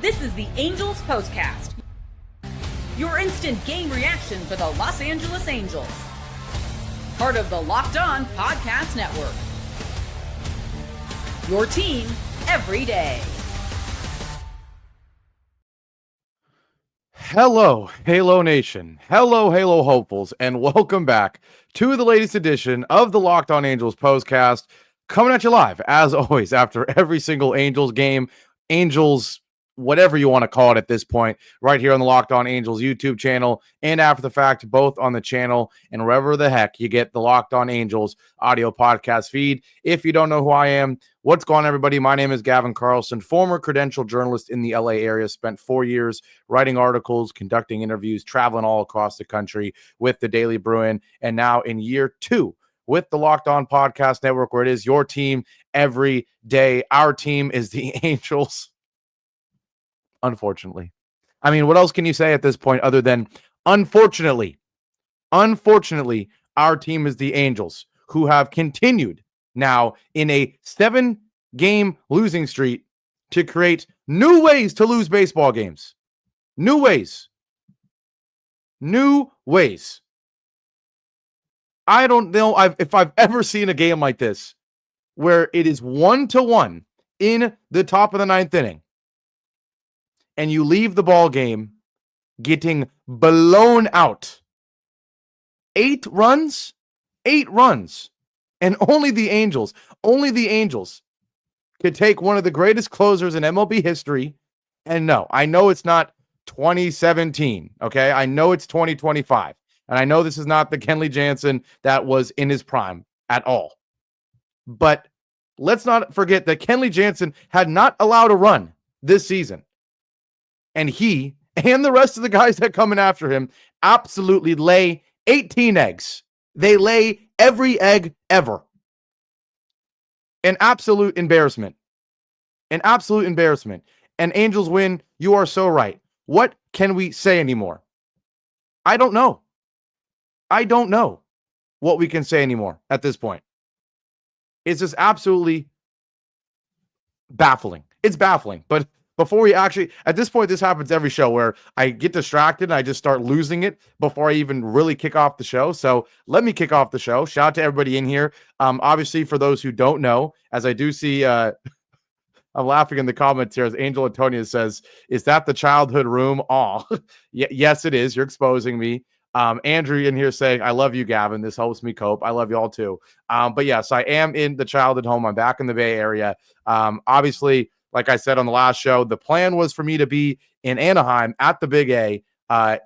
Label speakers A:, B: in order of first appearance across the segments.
A: This is the Angels Postcast, your instant game reaction for the Los Angeles Angels. Part of the Locked On Podcast Network. Your team every day.
B: Hello, Halo Nation. Hello, Halo hopefuls, and welcome back to the latest edition of the Locked On Angels Postcast, coming at you live, as always, after every single Angels game, Angels, whatever you want to call it at this point, right here on the Locked On Angels YouTube channel, and after the fact, both on the channel and wherever the heck you get the Locked On Angels audio podcast feed. If you don't know who I am, what's going on, everybody? My name is Gavin Carlson, former credentialed journalist in the LA area, spent 4 years writing articles, conducting interviews, traveling all across the country with the Daily Bruin, and now in year 2 with the Locked On Podcast Network, where it is your team every day. Our team is the Angels. Unfortunately. I mean, what else can you say at this point other than unfortunately? Unfortunately, our team is the Angels, who have continued now in a 7-game losing streak to create new ways to lose baseball games. New ways. New ways. I don't know if I've ever seen a game like this where it is 1-1 in the top of the 9th inning. And you leave the ball game getting blown out. 8 runs? 8 runs. And only the Angels could take one of the greatest closers in MLB history. And no, I know it's not 2017, okay? I know it's 2025. And I know this is not the Kenley Jansen that was in his prime at all. But let's not forget that Kenley Jansen had not allowed a run this season. And he and the rest of the guys that coming after him absolutely lay 18 eggs. They lay every egg ever. An absolute embarrassment. An absolute embarrassment. And Angels win. You are so right. What can we say anymore? I don't know. I don't know what we can say anymore at this point. It's just absolutely baffling. It's baffling. But before we actually, at this point, this happens every show where I get distracted and I just start losing it before I even really kick off the show. So let me kick off the show. Shout out to everybody in here. Obviously, for those who don't know, as I do see, I'm laughing in the comments here as Angel Antonio says, is that the childhood room? Aw, yes, it is. You're exposing me. Andrew in here saying, I love you, Gavin. This helps me cope. I love you all too. But yes, I am in the childhood home. I'm back in the Bay Area. Obviously, like I said on the last show, the plan was for me to be in Anaheim at the Big A,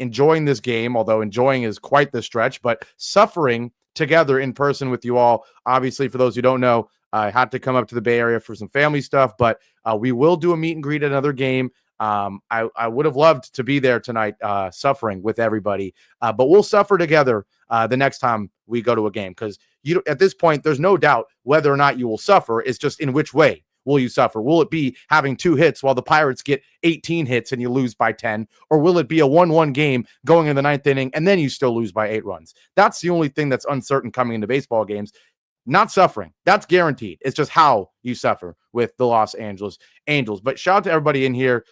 B: enjoying this game, although enjoying is quite the stretch, but suffering together in person with you all. Obviously, for those who don't know, I had to come up to the Bay Area for some family stuff, but we will do a meet and greet at another game. I would have loved to be there tonight, suffering with everybody, but we'll suffer together the next time we go to a game, because at this point, there's no doubt whether or not you will suffer. It's just in which way will you suffer? Will it be having 2 hits while the Pirates get 18 hits and you lose by 10? Or will it be a 1-1 game going in the 9th inning and then you still lose by 8 runs? That's the only thing that's uncertain coming into baseball games. Not suffering. That's guaranteed. It's just how you suffer with the Los Angeles Angels. But shout out to everybody in here.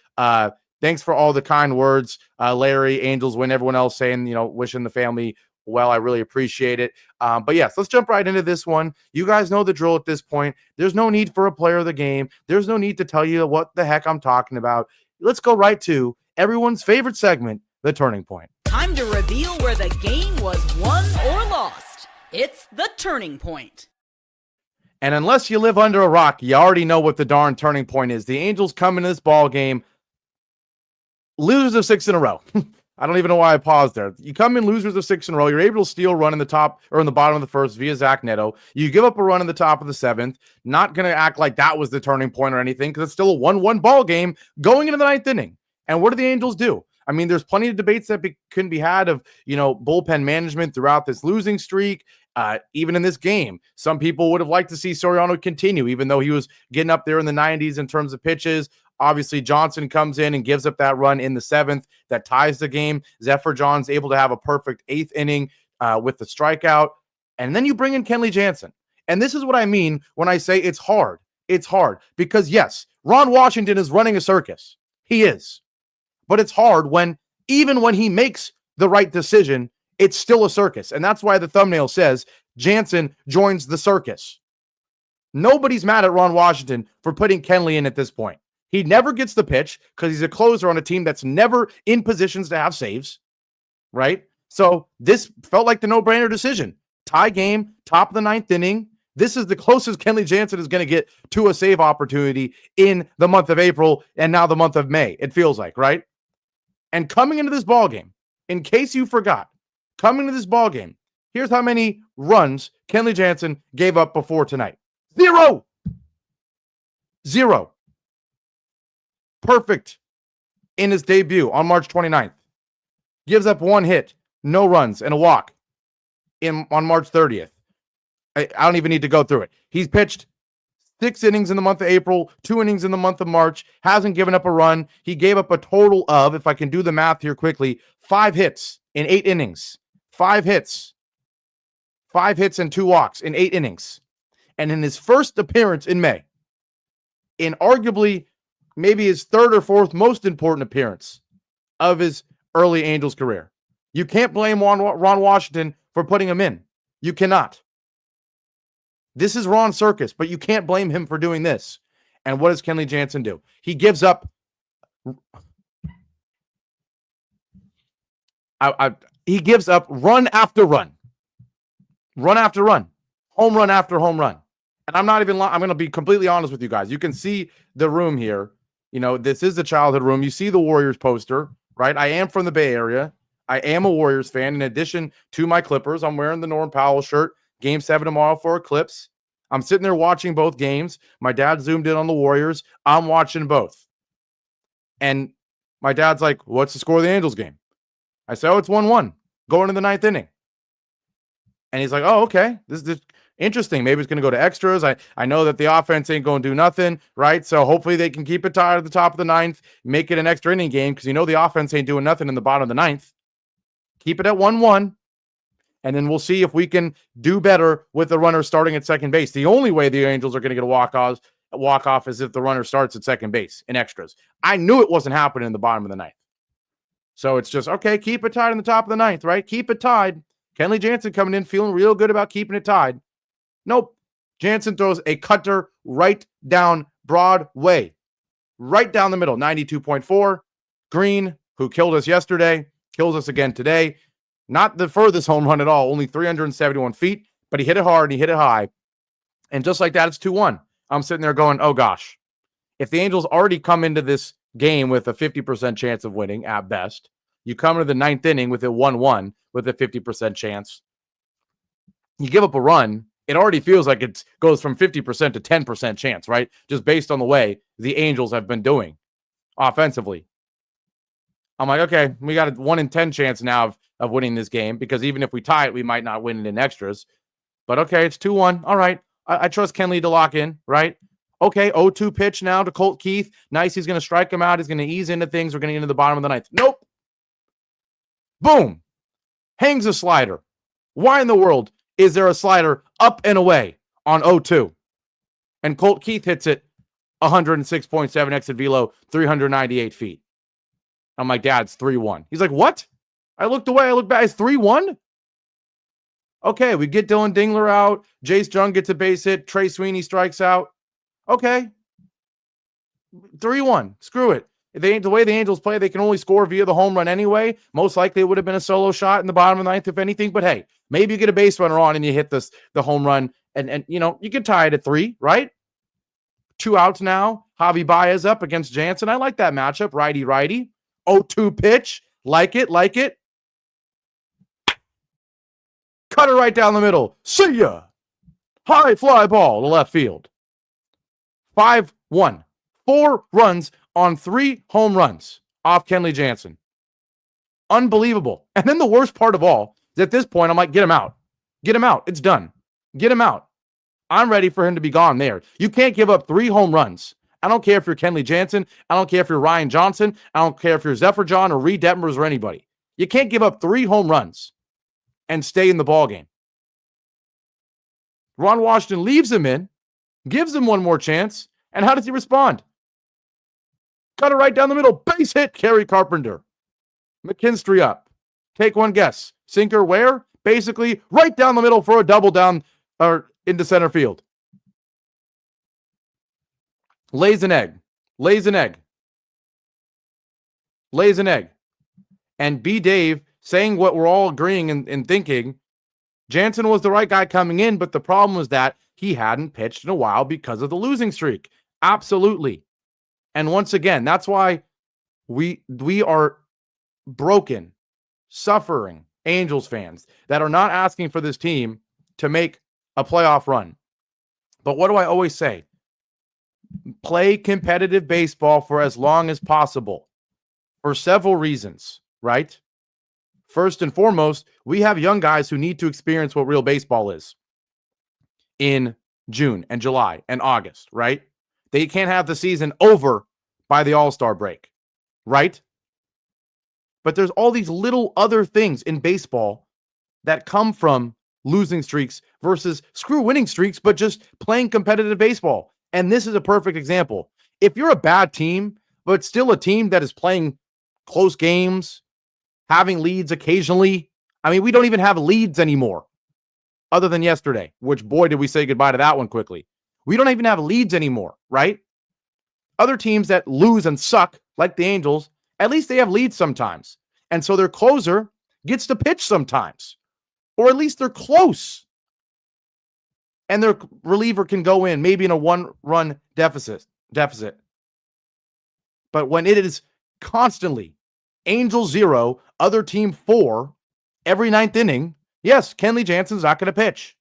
B: Thanks for all the kind words. Larry, Angels win, everyone else saying, wishing the family well. I really appreciate it. But yes, let's jump right into this one. You guys know the drill at this point. There's no need for a player of the game. There's no need to tell you what the heck I'm talking about. Let's go right to everyone's favorite segment, the turning point.
A: Time to reveal where the game was won or lost. It's the turning point.
B: And unless you live under a rock, you already know what the darn turning point is. The Angels come into this ball game, losers of 6 in a row. I don't even know why I paused there. You come in losers of 6 in a row. You're able to steal a run in the top or in the bottom of the first via Zach Neto. You give up a run in the top of the 7th. Not going to act like that was the turning point or anything, because it's still a 1-1 ball game going into the 9th inning. And what do the Angels do? I mean, there's plenty of debates that can be had of, bullpen management throughout this losing streak. Even in this game, some people would have liked to see Soriano continue, even though he was getting up there in the 90s in terms of pitches. Obviously, Johnson comes in and gives up that run in the 7th that ties the game. Zephyr John's able to have a perfect 8th inning with the strikeout. And then you bring in Kenley Jansen. And this is what I mean when I say it's hard. It's hard because, yes, Ron Washington is running a circus. He is. But it's hard when, even when he makes the right decision, it's still a circus. And that's why the thumbnail says Jansen joins the circus. Nobody's mad at Ron Washington for putting Kenley in at this point. He never gets the pitch because he's a closer on a team that's never in positions to have saves, right? So this felt like the no-brainer decision. Tie game, top of the 9th inning. This is the closest Kenley Jansen is going to get to a save opportunity in the month of April and now the month of May, it feels like, right? And coming into this ballgame, in case you forgot, coming into this ballgame, here's how many runs Kenley Jansen gave up before tonight. 0. Perfect in his debut on March 29th. Gives up 1 hit, no runs, and a walk on March 30th. I don't even need to go through it. He's pitched 6 innings in the month of April, 2 innings in the month of March, hasn't given up a run. He gave up a total of, if I can do the math here quickly, 5 hits in 8 innings. 5 hits. 5 hits and 2 walks in 8 innings. And in his first appearance in May, in arguably maybe his 3rd or 4th most important appearance of his early Angels career, you can't blame Ron Washington for putting him in. You cannot. This is Ron Circus, but you can't blame him for doing this. And what does Kenley Jansen do? He gives up. He gives up run after run. Run after run. Home run after home run. And I'm not even I'm going to be completely honest with you guys. You can see the room here. You know, this is the childhood room. You see the Warriors poster, right? I am from the Bay Area. I am a Warriors fan. In addition to my Clippers, I'm wearing the Norm Powell shirt. Game 7 tomorrow for Eclipse. I'm sitting there watching both games. My dad zoomed in on the Warriors. I'm watching both. And my dad's like, what's the score of the Angels game? I say, it's 1-1 going to the 9th inning. And he's like, oh, okay. This is interesting. Maybe it's going to go to extras. I know that the offense ain't going to do nothing, right? So hopefully they can keep it tied at the top of the 9th, make it an extra inning game because you know the offense ain't doing nothing in the bottom of the 9th. Keep it at 1-1. And then we'll see if we can do better with the runner starting at second base. The only way the Angels are going to get a walk-off is if the runner starts at second base in extras. I knew it wasn't happening in the bottom of the 9th. So it's just, okay, keep it tied in the top of the 9th, right? Keep it tied. Kenley Jansen coming in feeling real good about keeping it tied. Nope. Jansen throws a cutter right down Broadway. Right down the middle, 92.4. Green, who killed us yesterday, kills us again today. Not the furthest home run at all, only 371 feet, but he hit it hard and he hit it high. And just like that, it's 2-1. I'm sitting there going, oh gosh, if the Angels already come into this game with a 50% chance of winning at best, you come into the 9th inning with a 1-1 with a 50% chance. You give up a run, it already feels like it goes from 50% to 10% chance, right? Just based on the way the Angels have been doing offensively. I'm like, okay, we got a 1 in 10 chance now of winning this game because even if we tie it, we might not win it in extras. But okay, it's 2-1. All right. I trust Kenley to lock in, right? Okay, 0-2 pitch now to Colt Keith. Nice. He's going to strike him out. He's going to ease into things. We're going to get into the bottom of the 9th. Nope. Boom. Hangs a slider. Why in the world is there a slider up and away on 0-2? And Colt Keith hits it 106.7 exit velo, 398 feet. I'm like, Dad, it's 3-1. He's like, what? I looked away. I looked back. It's 3-1? Okay, we get Dylan Dingler out. Jace Jung gets a base hit. Trey Sweeney strikes out. Okay. 3-1. Screw it. The way the Angels play, they can only score via the home run anyway. Most likely it would have been a solo shot in the bottom of the 9th, if anything. But hey, maybe you get a base runner on and you hit the home run. And you know, you can tie it at 3, right? 2 outs now. Javi Baez up against Jansen. I like that matchup. Righty. 0-2 pitch. Like it. Cutter right down the middle. See ya. High fly ball to left field. 5-1. 4 runs on 3 home runs off Kenley Jansen. Unbelievable. And then the worst part of all is at this point, I'm like, get him out. Get him out. It's done. Get him out. I'm ready for him to be gone there. You can't give up 3 home runs. I don't care if you're Kenley Jansen. I don't care if you're Ryan Johnson. I don't care if you're Zephyr John or Reed Detmers or anybody. You can't give up 3 home runs and stay in the ballgame. Ron Washington leaves him in, gives him one more chance, and how does he respond? Cut it right down the middle. Base hit. Kerry Carpenter. McKinstry up. Take one guess. Sinker where? Basically right down the middle for a double down or into center field. Lays an egg. Lays an egg. Lays an egg. And B. Dave saying what we're all agreeing and thinking, Jansen was the right guy coming in, but the problem was that he hadn't pitched in a while because of the losing streak. Absolutely. And once again, that's why we are broken, suffering Angels fans that are not asking for this team to make a playoff run. But what do I always say? Play competitive baseball for as long as possible for several reasons, right? First and foremost, we have young guys who need to experience what real baseball is in June and July and August, right? They can't have the season over by the All-Star break, right? But there's all these little other things in baseball that come from losing streaks versus screw winning streaks, but just playing competitive baseball. And this is a perfect example. If you're a bad team, but still a team that is playing close games, having leads occasionally. I mean, we don't even have leads anymore other than yesterday, which boy, did we say goodbye to that one quickly. We don't even have leads anymore, right? Other teams that lose and suck, like the Angels, at least they have leads sometimes. And so their closer gets to pitch sometimes, or at least they're close. And their reliever can go in maybe in a one-run deficit. But when it is constantly Angel 0, other team 4, every ninth inning, yes, Kenley Jansen's not going to pitch.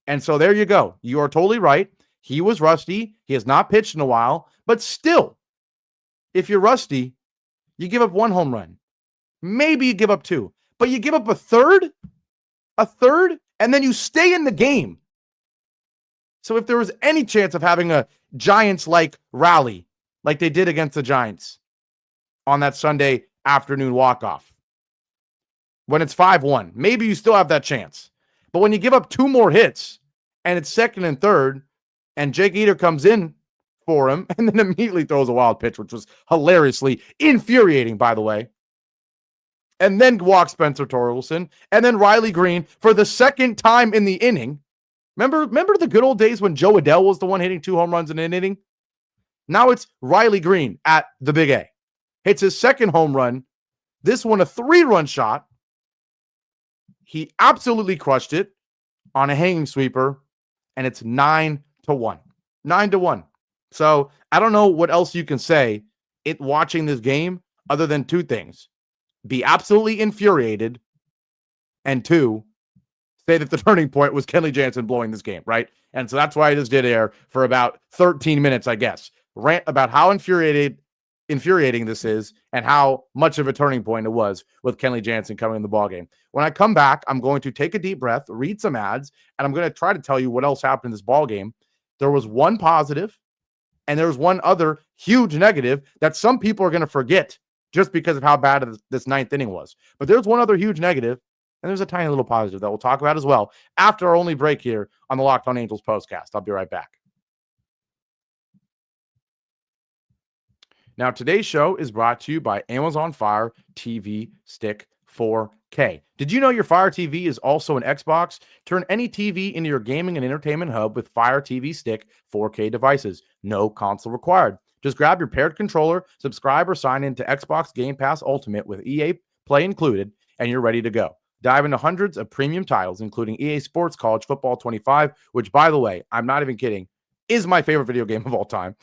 B: And so there you go. You are totally right. He was rusty. He has not pitched in a while. But still, if you're rusty, you give up 1 home run. Maybe you give up 2. But you give up a third, and then you stay in the game. So if there was any chance of having a Giants-like rally, like they did against the Giants on that Sunday afternoon walk-off, when it's 5-1, maybe you still have that chance. But when you give up 2 more hits, and it's second and third, and Jake Eder comes in for him, and then immediately throws a wild pitch, which was hilariously infuriating, by the way, and then walks Spencer Torkelson, and then Riley Green for the second time in the inning. Remember the good old days when Joe Adell was the one hitting 2 home runs in an inning? Now it's Riley Green at the Big A. Hits his second home run. This one a 3-run shot. He absolutely crushed it on a hanging sweeper, and it's 9-1. 9-1. So I don't know what else you can say watching this game other than 2 things. Be absolutely infuriated, and 2, say that the turning point was Kenley Jansen blowing this game, right? And so that's why I just did air for about 13 minutes, I guess. Rant about how infuriating this is and how much of a turning point it was with Kenley Jansen coming in the ballgame. When I come back, I'm going to take a deep breath, read some ads, and I'm going to try to tell you what else happened in this ballgame. There was one positive, and there was one other huge negative that some people are going to forget just because of how bad this 9th inning was. But there's one other huge negative, and there's a tiny little positive that we'll talk about as well after our only break here on the Locked On Angels Postcast. I'll be right back. Now, today's show is brought to you by Amazon Fire TV Stick 4K. Did you know your Fire TV is also an Xbox? Turn any TV into your gaming and entertainment hub with Fire TV Stick 4K devices. No console required. Just grab your paired controller, subscribe or sign into Xbox Game Pass Ultimate with EA Play included, and you're ready to go. Dive into hundreds of premium titles, including EA Sports College Football 25, which, by the way, I'm not even kidding, is my favorite video game of all time.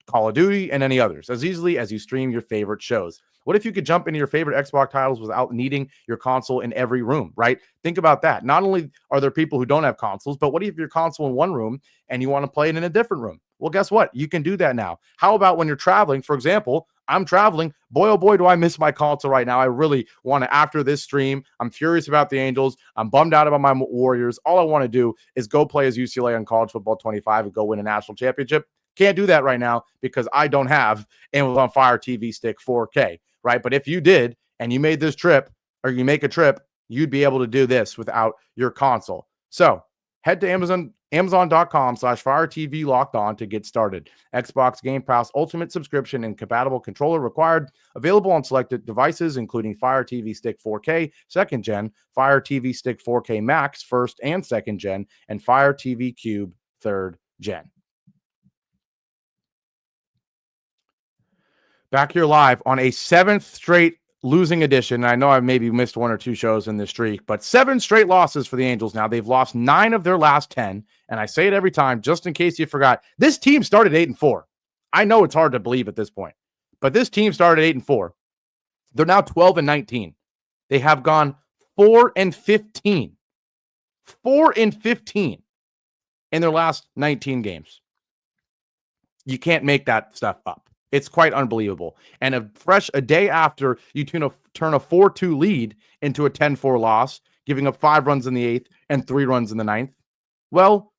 B: Call of Duty, and any others, as easily as you stream your favorite shows. What if you could jump into your favorite Xbox titles without needing your console in every room, right? Think about that. Not only are there people who don't have consoles, but what if your console in one room and you want to play it in a different room? Well, guess what? You can do that now. How about when you're traveling? For example, I'm traveling. Boy, oh boy, do I miss my console right now. I really want to, after this stream, I'm furious about the Angels. I'm bummed out about my Warriors. All I want to do is go play as UCLA on College Football 25 and go win a national championship. Can't do that right now because I don't have Amazon Fire TV Stick 4K, right? But if you did and you made this trip or you make a trip, you'd be able to do this without your console. So head to Amazon.com/Fire TV Locked On to get started. Xbox Game Pass Ultimate subscription and compatible controller required. Available on selected devices, including Fire TV Stick 4K, 2nd Gen, Fire TV Stick 4K Max, 1st and 2nd Gen, and Fire TV Cube, 3rd Gen. Back here live on a 7th straight losing edition. I know I've maybe missed 1 or 2 shows in this streak, but 7 straight losses for the Angels now. They've lost 9 of their last 10, and I say it every time, just in case you forgot. This team started 8-4. I know it's hard to believe at this point, but this team started 8-4. They're now 12-19. They have gone 4-15. 4-15 in their last 19 games. You can't make that stuff up. It's quite unbelievable. And a day after you turn a 4-2 lead into a 10-4 loss, giving up 5 runs in the 8th and 3 runs in the 9th. Well,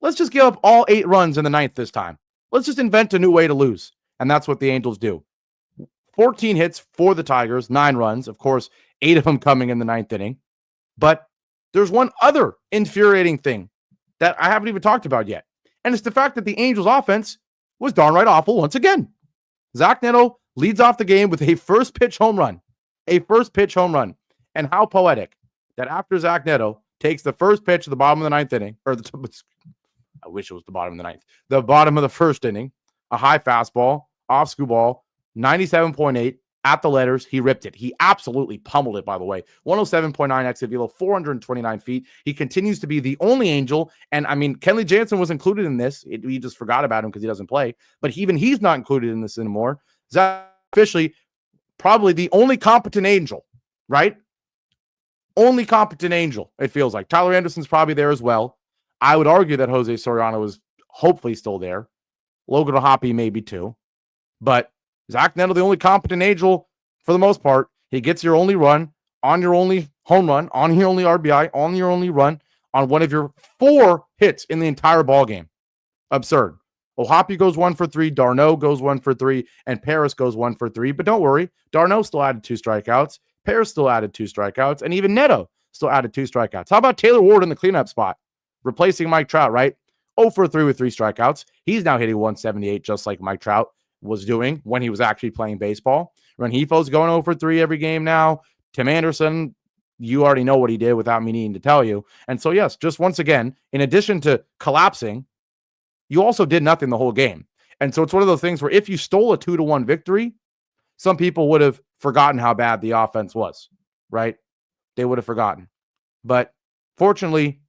B: let's just give up all 8 runs in the 9th this time. Let's just invent a new way to lose. And that's what the Angels do. 14 hits for the Tigers, 9 runs. Of course, 8 of them coming in the 9th inning. But there's one other infuriating thing that I haven't even talked about yet. And it's the fact that the Angels offense was darn right awful once again. Zach Neto leads off the game with a first pitch home run. A first pitch home run. And how poetic that after Zach Neto takes the first pitch at the bottom of the 9th inning, I wish it was the bottom of the 9th, the bottom of the 1st inning, a high fastball, off school ball, 97.8 at the letters. He ripped it. He absolutely pummeled it, by the way. 107.9 exit velo, 429 feet. He continues to be the only Angel. And I mean, Kenley Jansen was included in this. We just forgot about him because he doesn't play. But even he's not included in this anymore. Zach officially probably the only competent Angel, right? Only competent Angel, it feels like. Tyler Anderson's probably there as well. I would argue that Jose Soriano is hopefully still there. Logan O'Hoppe maybe too. But Zach Neto, the only competent Angel for the most part. He gets your only run, on your only home run, on your only RBI, on your only run, on one of your 4 hits in the entire ball game. Absurd. O'Hoppe goes 1 for 3, d'Arnaud goes 1 for 3, and Paris goes 1 for 3. But don't worry, d'Arnaud still added 2 strikeouts. Paris still added 2 strikeouts, and even Neto still added 2 strikeouts. How about Taylor Ward in the cleanup spot, replacing Mike Trout, right? 0 for 3 with 3 strikeouts. He's now hitting 178 just like Mike Trout was doing when he was actually playing baseball. Rengifo's going 0 for 3 every game now. Tim Anderson, you already know what he did without me needing to tell you. And so, yes, just once again, in addition to collapsing, you also did nothing the whole game. And so it's one of those things where if you stole a 2-1 victory, some people would have forgotten how bad the offense was, right? They would have forgotten. But fortunately,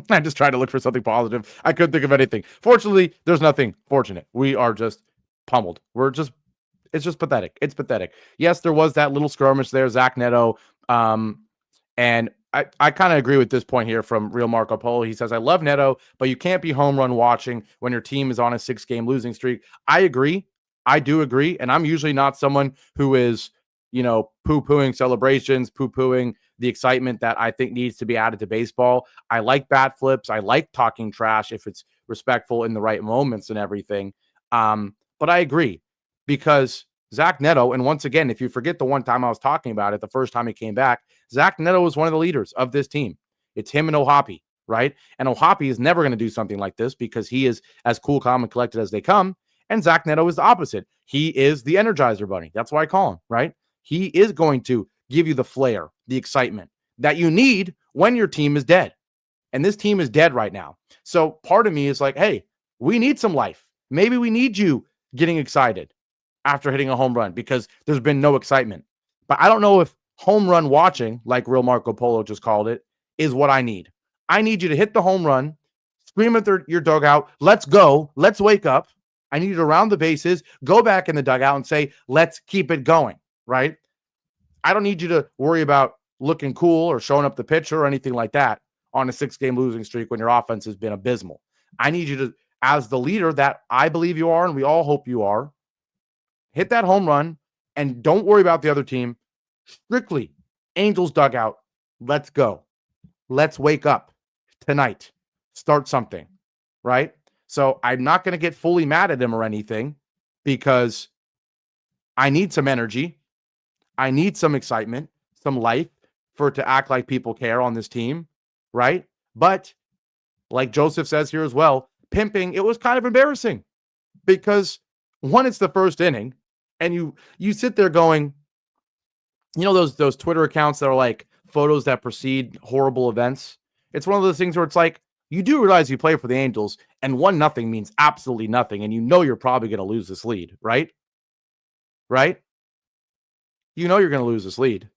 B: I just tried to look for something positive. I couldn't think of anything. Fortunately, there's nothing fortunate. We are just pummeled. It's just pathetic. It's pathetic. Yes, there was that little skirmish there, Zach Neto. And I kind of agree with this point here from Real Marco Polo. He says, I love Neto, but you can't be home run watching when your team is on a 6-game losing streak. I agree. I do agree. And I'm usually not someone who is, poo-pooing celebrations, poo-pooing the excitement that I think needs to be added to baseball. I like bat flips. I like talking trash if it's respectful in the right moments and everything. But I agree because Zach Neto, and once again, if you forget the one time I was talking about it, the first time he came back, Zach Neto was one of the leaders of this team. It's him and O'Hoppe, right? And O'Hoppe is never going to do something like this because he is as cool, calm, and collected as they come. And Zach Neto is the opposite. He is the Energizer Bunny. That's why I call him, right? He is going to give you the flair, the excitement that you need when your team is dead. And this team is dead right now. So part of me is like, hey, we need some life. Maybe we need you getting excited after hitting a home run because there's been no excitement. But I don't know if home run watching, like Real Marco Polo just called it, is what I need. I need you to hit the home run, scream at your dugout, let's go, let's wake up. I need you to round the bases, go back in the dugout and say, let's keep it going, right? I don't need you to worry about looking cool or showing up the pitcher or anything like that on a 6-game losing streak when your offense has been abysmal. I need you to, as the leader that I believe you are and we all hope you are, hit that home run and don't worry about the other team. Strictly Angels dugout. Let's go. Let's wake up tonight. Start something, right? So I'm not going to get fully mad at him or anything because I need some energy. I need some excitement, some life for it to act like people care on this team, right? But like Joseph says here as well, pimping, it was kind of embarrassing because one, it's the first inning, and you sit there going, you know, those Twitter accounts that are like photos that precede horrible events. It's one of those things where it's like, you do realize you play for the Angels, and 1-0 means absolutely nothing, and you know you're probably going to lose this lead, right? Right? You know you're going to lose this lead.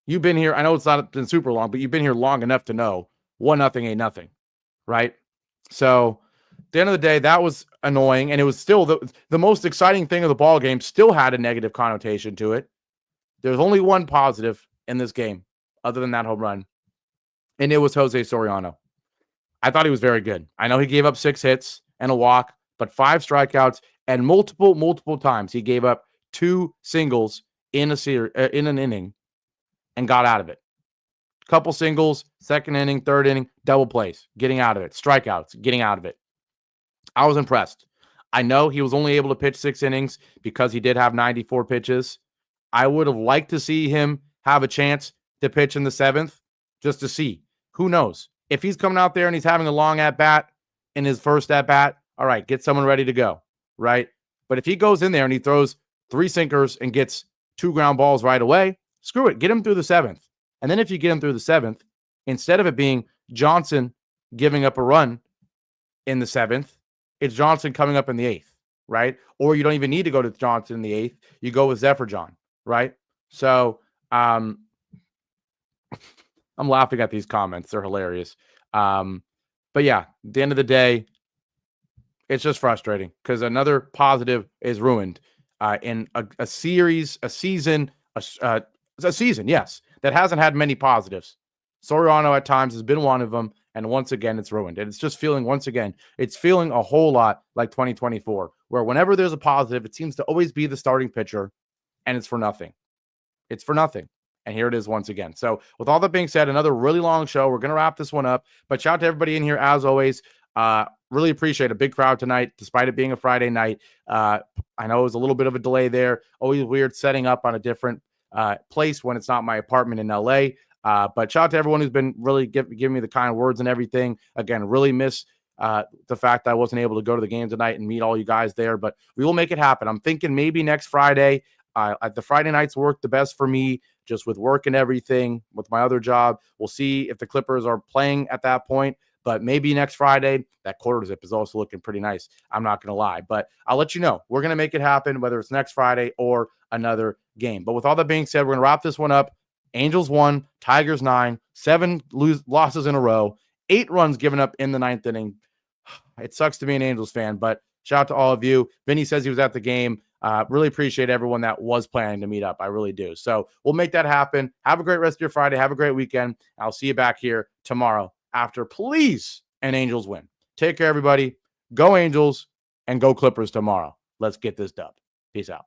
B: You've been here, I know it's not been super long, but you've been here long enough to know 1-0 ain't nothing, right? So at the end of the day, that was annoying, and it was still the most exciting thing of the ball game. Still had a negative connotation to it. There's only one positive in this game, other than that home run, and it was Jose Soriano. I thought he was very good. I know he gave up 6 hits and a walk, but 5 strikeouts, and multiple times he gave up 2 singles in an inning and got out of it. Couple singles, second inning, third inning, double plays, getting out of it. Strikeouts, getting out of it. I was impressed. I know he was only able to pitch 6 innings because he did have 94 pitches. I would have liked to see him have a chance to pitch in the 7th just to see. Who knows? If he's coming out there and he's having a long at-bat in his first at-bat, all right, get someone ready to go, right? But if he goes in there and he throws 3 sinkers and gets 2 ground balls right away, screw it. Get him through the 7th. And then if you get him through the 7th, instead of it being Johnson giving up a run in the 7th, it's Johnson coming up in the 8th, right? Or you don't even need to go to Johnson in the 8th. You go with Zephyr John, right? So I'm laughing at these comments. They're hilarious. But yeah, at the end of the day, it's just frustrating because another positive is ruined in a season, yes, that hasn't had many positives. Soriano at times has been one of them, and once again, it's ruined. And it's just feeling, once again, it's feeling a whole lot like 2024, where whenever there's a positive, it seems to always be the starting pitcher, and it's for nothing. It's for nothing. And here it is once again. So with all that being said, another really long show. We're going to wrap this one up. But shout out to everybody in here, as always. Really appreciate a big crowd tonight, despite it being a Friday night. I know it was a little bit of a delay there. Always weird setting up on a different place when it's not my apartment in LA. But shout out to everyone who's been really giving me the kind words and everything. Again, really miss the fact that I wasn't able to go to the game tonight and meet all you guys there. But we will make it happen. I'm thinking maybe next Friday. The Friday nights work the best for me, just with work and everything, with my other job. We'll see if the Clippers are playing at that point. But maybe next Friday, that quarter zip is also looking pretty nice. I'm not going to lie. But I'll let you know. We're going to make it happen, whether it's next Friday or another game. But with all that being said, we're going to wrap this one up. Angels 1, Tigers 9, 7 losses in a row, 8 runs given up in the 9th inning. It sucks to be an Angels fan, but shout out to all of you. Vinny says he was at the game. Really appreciate everyone that was planning to meet up. I really do. So we'll make that happen. Have a great rest of your Friday. Have a great weekend. I'll see you back here tomorrow after, please, an Angels win. Take care, everybody. Go Angels and go Clippers tomorrow. Let's get this dub. Peace out.